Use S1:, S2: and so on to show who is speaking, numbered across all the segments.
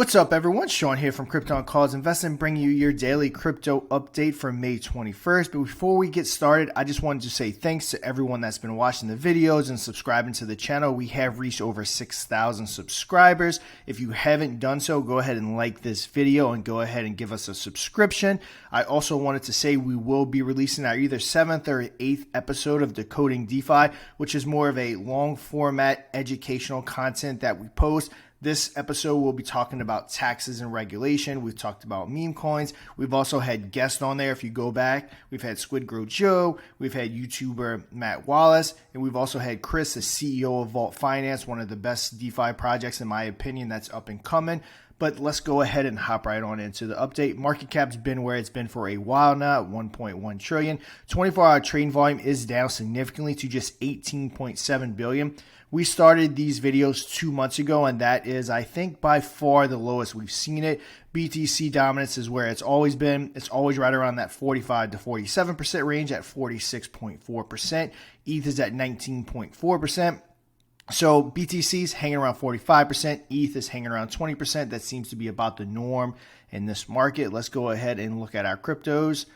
S1: What's up, everyone? Sean here from Crypto on Calls Investing, bringing you your daily crypto update for May 21st. But before we get started, I just wanted to say thanks to everyone that's been watching the videos and subscribing to the channel. We have reached over 6,000 subscribers. If you haven't done so, go ahead and like this video and go ahead and give us a subscription. I also wanted to say we will be releasing our either 7th or 8th episode of Decoding DeFi, which is more of a long format educational content that we post. This episode, we'll be talking about taxes and regulation. We've talked about meme coins. We've also had guests on there. If you go back, we've had Squid Grow Joe. We've had YouTuber Matt Wallace. And we've also had Chris, the CEO of Vault Finance, one of the best DeFi projects, in my opinion, that's up and coming. But let's go ahead and hop right on into the update. Market cap's been where it's been for a while now, 1.1 trillion. 24-hour trading volume is down significantly to just 18.7 billion. We started these videos 2 months ago, and that is, I think, by far the lowest we've seen it. BTC dominance is where it's always been. It's always right around that 45 to 47% range at 46.4%. ETH is at 19.4%. So BTC is hanging around 45%. ETH is hanging around 20%. That seems to be about the norm in this market. Let's go ahead and look at our cryptos.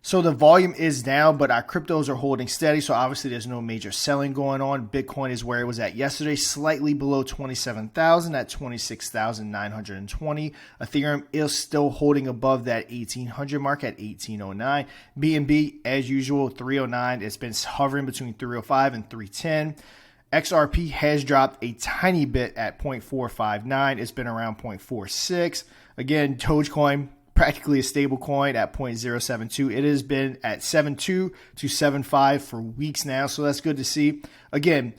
S1: So the volume is down, but our cryptos are holding steady. So obviously there's no major selling going on. Bitcoin is where it was at yesterday, slightly below 27,000 at 26,920. Ethereum is still holding above that 1,800 mark at 1,809. BNB, as usual, 309. It's been hovering between 305 and 310. XRP has dropped a tiny bit at 0.459. It's been around 0.46. Again, Dogecoin, practically a stable coin at 0.072. It has been at 7.2 to 7.5 for weeks now, so that's good to see. Again,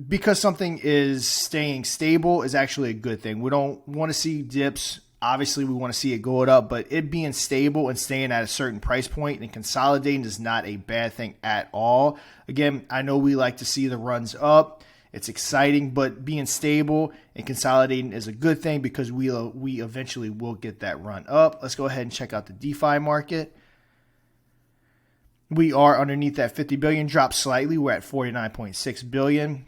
S1: because something is staying stable is actually a good thing. We don't want to see dips. Obviously, we want to see it going up, but it being stable and staying at a certain price point and consolidating is not a bad thing at all. Again, I know we like to see the runs up. It's exciting, but being stable and consolidating is a good thing because we eventually will get that run up. Let's go ahead and check out the DeFi market. We are underneath that 50 billion, dropped slightly. We're at 49.6 billion.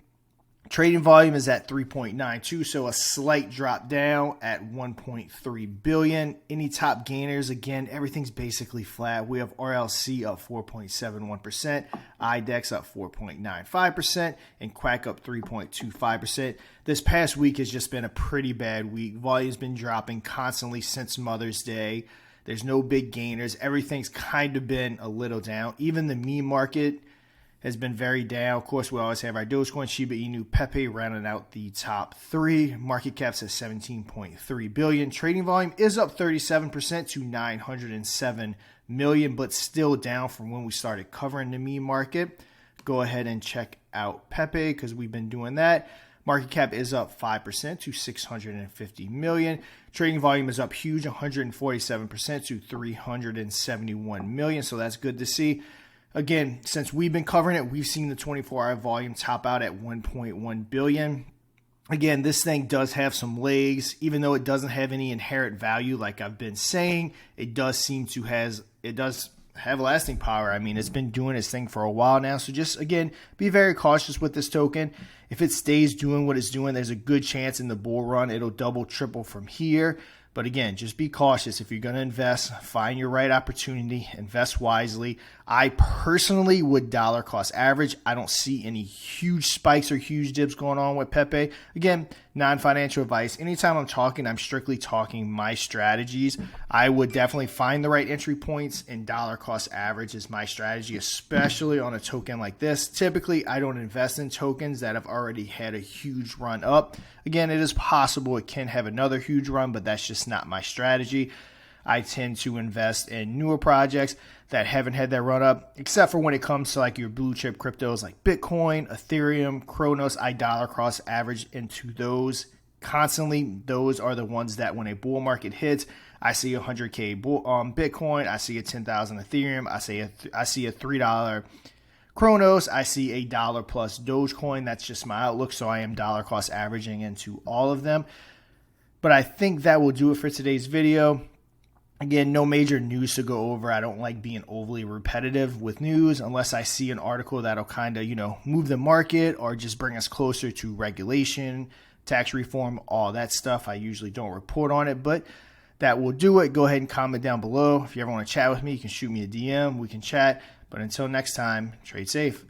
S1: Trading volume is at 3.92, so a slight drop down at 1.3 billion. Any top gainers? Again, everything's basically flat. We have RLC up 4.71%, IDEX up 4.95%, and Quack up 3.25%. This past week has just been a pretty bad week. Volume's been dropping constantly since Mother's Day. There's no big gainers. Everything's kind of been a little down. Even the meme market has been very down. Of course, we always have our Dogecoin, Shiba Inu, Pepe rounding out the top three. Market cap's at 17.3 billion. Trading volume is up 37% to 907 million, but still down from when we started covering the meme market. Go ahead and check out Pepe because we've been doing that. Market cap is up 5% to 650 million. Trading volume is up huge, 147% to 371 million. So that's good to see. Again, since we've been covering it, we've seen the 24-hour volume top out at 1.1 billion. Again, this thing does have some legs, even though it doesn't have any inherent value. Like I've been saying, it does have lasting power. I mean, it's been doing its thing for a while now. So just, again, be very cautious with this token. If it stays doing what it's doing, there's a good chance in the bull run it'll double, triple from here. But again, just be cautious. If you're going to invest, find your right opportunity, invest wisely. I personally would dollar cost average. I don't see any huge spikes or huge dips going on with Pepe. Again, non-financial advice. Anytime I'm talking, I'm strictly talking my strategies. I would definitely find the right entry points, and dollar cost average is my strategy, especially on a token like this. Typically, I don't invest in tokens that have already had a huge run up. Again, it is possible it can have another huge run, but that's just not my strategy. I tend to invest in newer projects that haven't had that run up, except for when it comes to like your blue chip cryptos like Bitcoin, Ethereum, Kronos. I dollar cost average into those constantly. Those are the ones that when a bull market hits, I see 100K Bitcoin, I see a 10,000 Ethereum, I see a $3 Kronos, I see $1 plus Dogecoin. That's just my outlook. So I am dollar cost averaging into all of them. But I think that will do it for today's video. Again, no major news to go over. I don't like being overly repetitive with news unless I see an article that'll kind of, move the market or just bring us closer to regulation, tax reform, all that stuff. I usually don't report on it, but that will do it. Go ahead and comment down below. If you ever want to chat with me, you can shoot me a DM. We can chat. But until next time, trade safe.